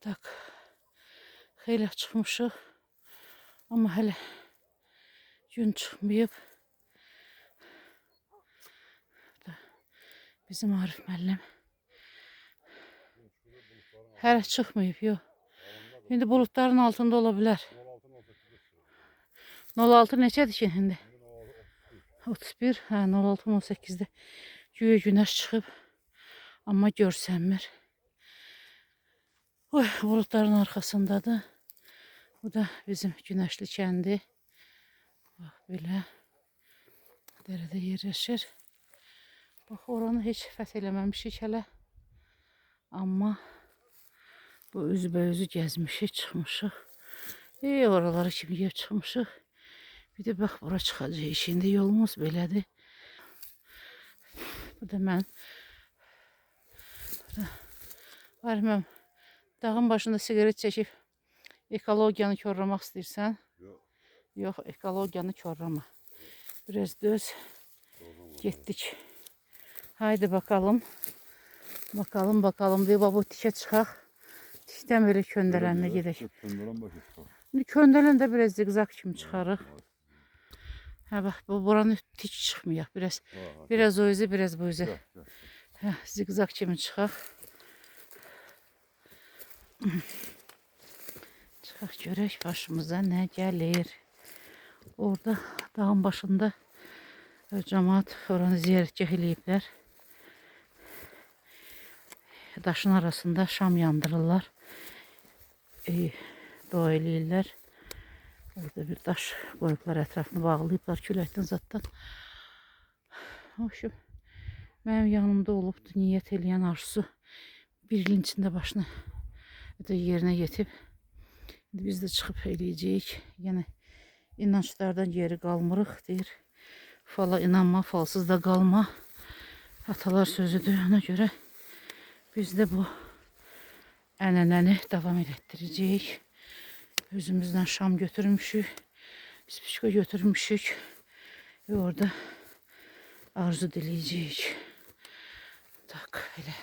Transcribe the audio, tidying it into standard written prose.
Tak. Xeyli çıxmışıq. Amma hələ gün çıxmayıb. Bizim Arif müəllim. Hələ çıxmayıb, yox. İndi bulutların altında ola bilər. 06 neçədir ki indi? 31, hə 06-18-də güya günəş çıxıb. Amma görsənmir. Oy, bulutların arxasındadır. Bu da bizim Günəşli kəndi. Bax, belə dərədə yerləşir. Bax, oranı heç fəth eləməmişik hələ. Amma bu üzbəyüzü gəzmişik, çıxmışıq. Oraları kimi yer çıxmışıq. Bir də bax, bura çıxacaq. Şimdi yolumuz belədir. Bu da mən. Arifəm, dağın başında sigaret çəkib ekologiyanı korlamaq istəyirsən? Yox. Yox, ekologiyanı korlama. Biraz döz. Getdik. Haydi bakalım. Bakalım. Bir bu tikə çıxaq. Tikdən belə köndələnlə gedək. Köndələn də biraz zigzag kimi çıxarıq. Hə, bax, buranı tik çıxmayaq. Biraz o üzü, biraz bu üzü. Hə, zigzag kimi çıxaq. Çıxaq görək başımıza nə gəlir. Orada dağın başında cəmaat oranı ziyarətgah eləyiblər. Daşın arasında şam yandırırlar. Dua eləyirlər. Orada bir daş qoyublar, ətrafını bağlayıblar küləkdən zaddan. Hoşum, mənim yanımda olubdu niyyət eləyən arzusu. Bir ilin içində başına yerinə yetib. Biz də çıxıb eləyəcəyik. Yəni inanclardan geri qalmırıq deyir. Fala inanma, falsız da qalma. Atalar sözüdür. Ona görə biz də bu ənənəni davam elətdirəcəyik. Özümüzdən şam götürmüşük. Spişko götürmüşük. Ve orada arzu dileyecek. Tak, hele.